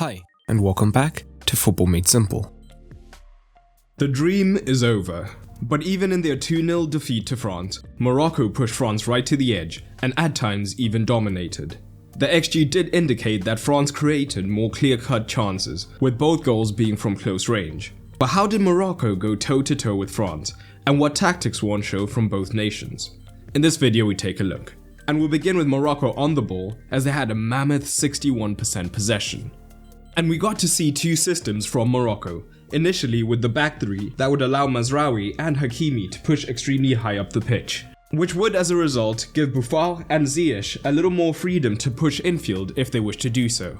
Hi, and welcome back to Football Made Simple. The dream is over, but even in their 2-0 defeat to France, Morocco pushed France right to the edge and at times even dominated. The XG did indicate that France created more clear-cut chances, with both goals being from close range. But how did Morocco go toe-to-toe with France, and what tactics were on show from both nations? In this video we take a look, and we'll begin with Morocco on the ball as they had a mammoth 61% possession. And we got to see two systems from Morocco, initially with the back three that would allow Mazraoui and Hakimi to push extremely high up the pitch, which would as a result give Boufal and Ziyech a little more freedom to push infield if they wish to do so.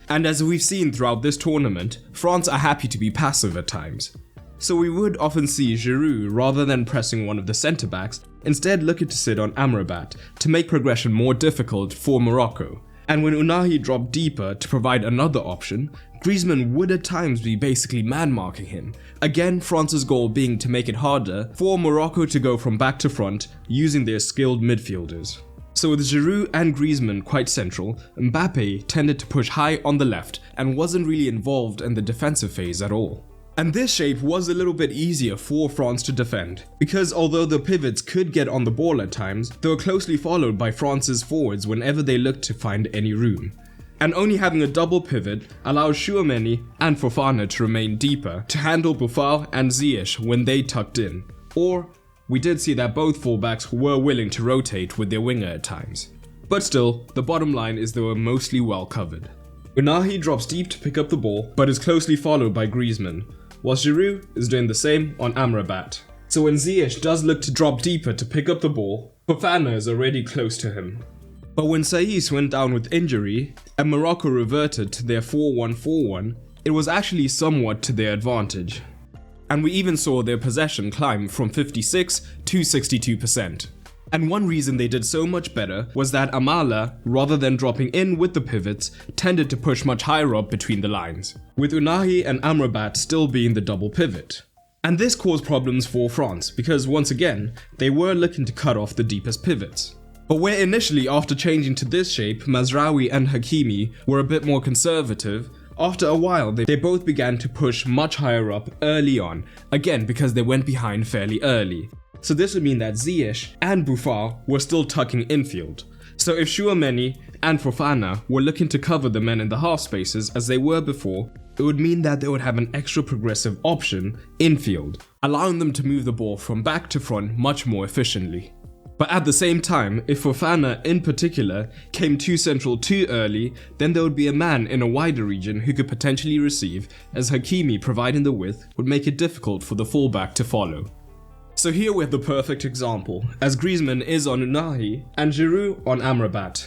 And as we've seen throughout this tournament, France are happy to be passive at times. So we would often see Giroud, rather than pressing one of the centre backs, instead looking to sit on Amrabat to make progression more difficult for Morocco. And when Ounahi dropped deeper to provide another option, Griezmann would at times be basically man-marking him. Again, France's goal being to make it harder for Morocco to go from back to front using their skilled midfielders. So with Giroud and Griezmann quite central, Mbappe tended to push high on the left and wasn't really involved in the defensive phase at all. And this shape was a little bit easier for France to defend, because although the pivots could get on the ball at times, they were closely followed by France's forwards whenever they looked to find any room. And only having a double pivot allowed Tchouaméni and Fofana to remain deeper to handle Boufal and Ziyech when they tucked in, or we did see that both fullbacks were willing to rotate with their winger at times. But still, the bottom line is they were mostly well covered. Ounahi drops deep to pick up the ball, but is closely followed by Griezmann, whilst Giroud is doing the same on Amrabat. So when Ziyech does look to drop deeper to pick up the ball, Fofana is already close to him. But when Saïss went down with injury and Morocco reverted to their 4-1-4-1, it was actually somewhat to their advantage. And we even saw their possession climb from 56 to 62%. And one reason they did so much better was that Amala, rather than dropping in with the pivots, tended to push much higher up between the lines, with Ounahi and Amrabat still being the double pivot. And this caused problems for France because once again, they were looking to cut off the deepest pivots. But where initially after changing to this shape, Mazraoui and Hakimi were a bit more conservative, after a while they both began to push much higher up early on, again because they went behind fairly early. So this would mean that Ziyech and Boufal were still tucking infield. So if Tchouaméni and Fofana were looking to cover the men in the half spaces as they were before, it would mean that they would have an extra progressive option infield, allowing them to move the ball from back to front much more efficiently. But at the same time, if Fofana in particular came too central too early, then there would be a man in a wider region who could potentially receive, as Hakimi providing the width would make it difficult for the fullback to follow. So here we have the perfect example, as Griezmann is on Ounahi and Giroud on Amrabat.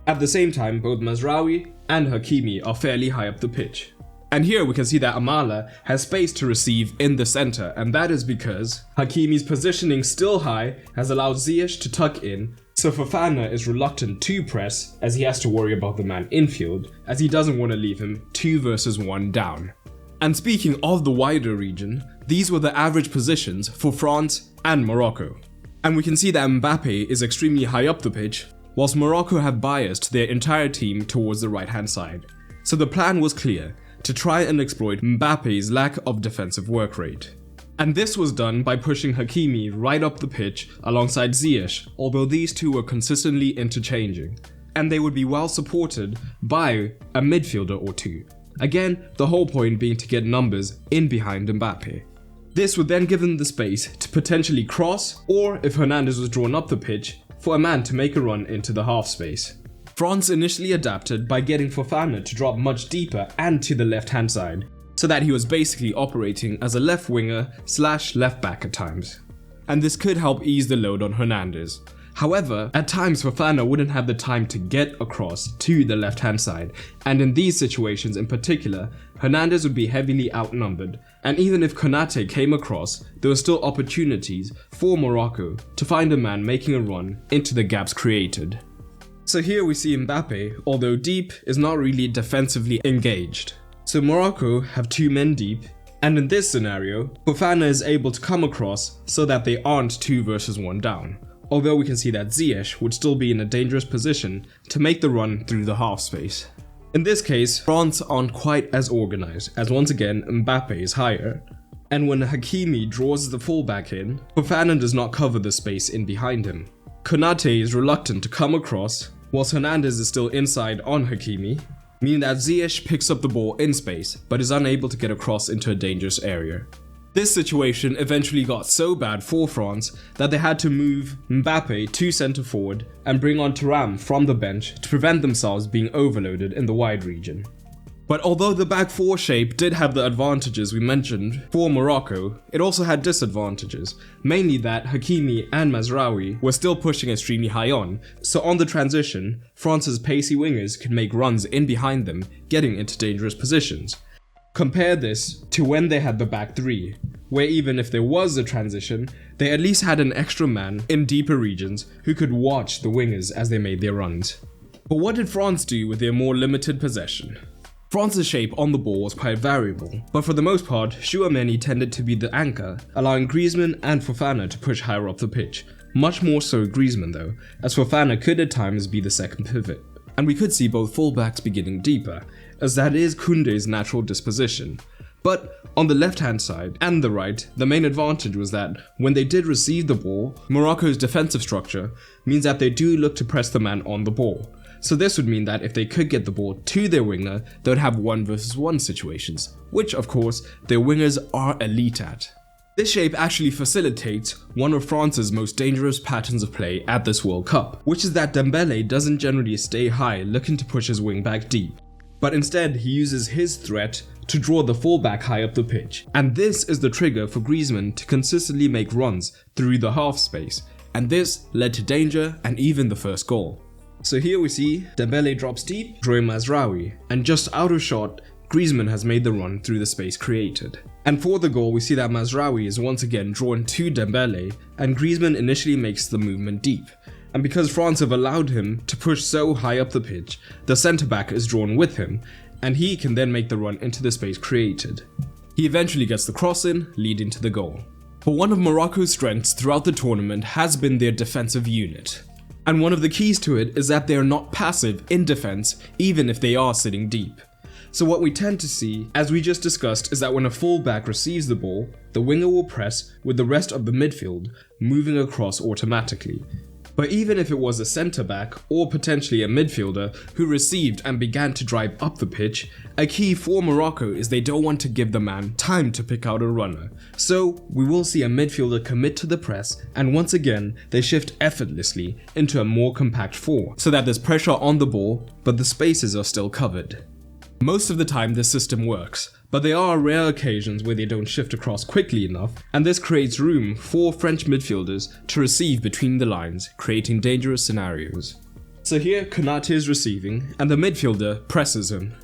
At the same time, both Mazraoui and Hakimi are fairly high up the pitch. And here we can see that Amala has space to receive in the center, and that is because Hakimi's positioning still high has allowed Ziyech to tuck in, so Fofana is reluctant to press as he has to worry about the man infield, as he doesn't want to leave him 2 versus 1 down. And speaking of the wider region, these were the average positions for France and Morocco. And we can see that Mbappe is extremely high up the pitch, whilst Morocco have biased their entire team towards the right hand side. So the plan was clear, to try and exploit Mbappe's lack of defensive work rate. And this was done by pushing Hakimi right up the pitch alongside Ziyech, although these two were consistently interchanging. And they would be well supported by a midfielder or two. Again, the whole point being to get numbers in behind Mbappe. This would then give them the space to potentially cross, or if Hernandez was drawn up the pitch, for a man to make a run into the half space. France initially adapted by getting Fofana to drop much deeper and to the left hand side, so that he was basically operating as a left winger / left back at times. And this could help ease the load on Hernandez. However, at times Fofana wouldn't have the time to get across to the left hand side, and in these situations in particular, Hernandez would be heavily outnumbered, and even if Konate came across, there were still opportunities for Morocco to find a man making a run into the gaps created. So here we see Mbappe, although deep, is not really defensively engaged. So Morocco have 2 men deep, and in this scenario, Fofana is able to come across so that they aren't 2 versus 1 down. Although we can see that Ziyech would still be in a dangerous position to make the run through the half space. In this case, France aren't quite as organized, as once again Mbappe is higher. And when Hakimi draws the fullback in, Fofana does not cover the space in behind him. Konate is reluctant to come across, whilst Hernandez is still inside on Hakimi, meaning that Ziyech picks up the ball in space, but is unable to get across into a dangerous area. This situation eventually got so bad for France that they had to move Mbappe to centre forward and bring on Thuram from the bench to prevent themselves being overloaded in the wide region. But although the back four shape did have the advantages we mentioned for Morocco, it also had disadvantages, mainly that Hakimi and Mazraoui were still pushing extremely high on, so on the transition, France's pacey wingers could make runs in behind them, getting into dangerous positions. Compare this to when they had the back three, where even if there was a transition, they at least had an extra man in deeper regions who could watch the wingers as they made their runs. But what did France do with their more limited possession? France's shape on the ball was quite variable, but for the most part, Tchouaméni tended to be the anchor, allowing Griezmann and Fofana to push higher up the pitch. Much more so Griezmann though, as Fofana could at times be the second pivot. And we could see both fullbacks beginning deeper, as that is Koundé's natural disposition. But on the left hand side and the right, the main advantage was that when they did receive the ball, Morocco's defensive structure means that they do look to press the man on the ball. So this would mean that if they could get the ball to their winger, they would have 1v1 situations, which of course their wingers are elite at. This shape actually facilitates one of France's most dangerous patterns of play at this World Cup, which is that Dembele doesn't generally stay high looking to push his wing back deep, but instead he uses his threat to draw the fullback high up the pitch. And this is the trigger for Griezmann to consistently make runs through the half space, and this led to danger and even the first goal. So here we see Dembele drops deep, drawing Mazraoui, and just out of shot, Griezmann has made the run through the space created. And for the goal, we see that Mazraoui is once again drawn to Dembele, and Griezmann initially makes the movement deep. And because France have allowed him to push so high up the pitch, the centre-back is drawn with him, and he can then make the run into the space created. He eventually gets the cross in, leading to the goal. But one of Morocco's strengths throughout the tournament has been their defensive unit. And one of the keys to it is that they are not passive in defense, even if they are sitting deep. So what we tend to see, as we just discussed, is that when a fullback receives the ball, the winger will press with the rest of the midfield moving across automatically. But even if it was a centre-back or potentially a midfielder who received and began to drive up the pitch, a key for Morocco is they don't want to give the man time to pick out a runner. So we will see a midfielder commit to the press, and once again they shift effortlessly into a more compact four, so that there's pressure on the ball but the spaces are still covered. Most of the time this system works, but there are rare occasions where they don't shift across quickly enough, and this creates room for French midfielders to receive between the lines, creating dangerous scenarios. So here Konate is receiving, and the midfielder presses him.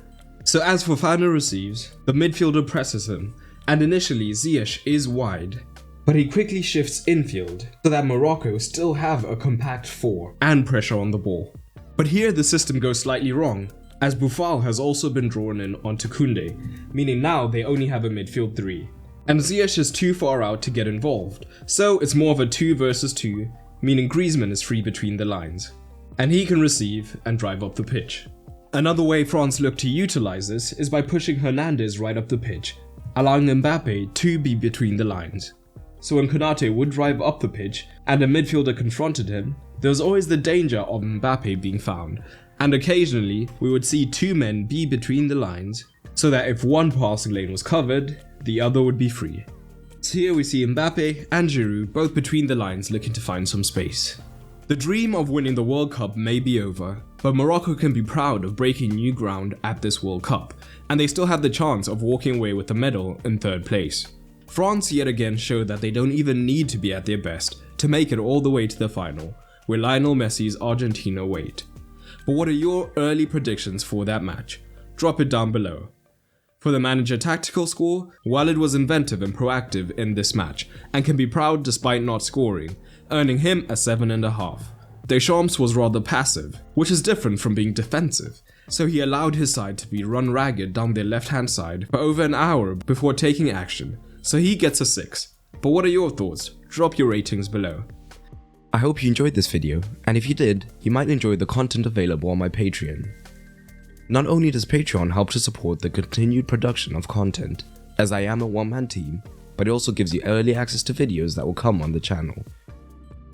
So as Fofana receives, the midfielder presses him, and initially Ziyech is wide, but he quickly shifts infield, so that Morocco still have a compact four and pressure on the ball. But here the system goes slightly wrong, as Boufal has also been drawn in onto Koundé, meaning now they only have a midfield three. And Ziyech is too far out to get involved, so it's more of a 2 versus 2, meaning Griezmann is free between the lines. And he can receive and drive up the pitch. Another way France look to utilize this is by pushing Hernandez right up the pitch, allowing Mbappe to be between the lines. So when Konate would drive up the pitch and a midfielder confronted him, there was always the danger of Mbappe being found, and occasionally we would see two men be between the lines, so that if one passing lane was covered, the other would be free. So here we see Mbappe and Giroud both between the lines looking to find some space. The dream of winning the World Cup may be over, but Morocco can be proud of breaking new ground at this World Cup, and they still have the chance of walking away with the medal in third place. France yet again showed that they don't even need to be at their best to make it all the way to the final, where Lionel Messi's Argentina wait. But what are your early predictions for that match? Drop it down below. For the manager tactical score, Walid was inventive and proactive in this match, and can be proud despite not scoring, earning him a 7.5. Deschamps was rather passive, which is different from being defensive, so he allowed his side to be run ragged down their left hand side for over an hour before taking action, so he gets a 6. But what are your thoughts? Drop your ratings below. I hope you enjoyed this video, and if you did, you might enjoy the content available on my Patreon. Not only does Patreon help to support the continued production of content, as I am a one-man team, but it also gives you early access to videos that will come on the channel.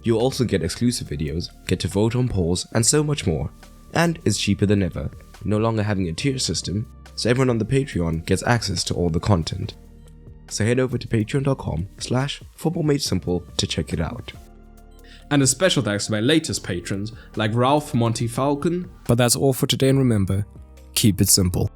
You'll also get exclusive videos, get to vote on polls, and so much more. And it's cheaper than ever, no longer having a tier system, so everyone on the Patreon gets access to all the content. So head over to patreon.com/footballmadesimple to check it out. And a special thanks to my latest patrons like Ralph Monty Falcon. But that's all for today, and remember, keep it simple.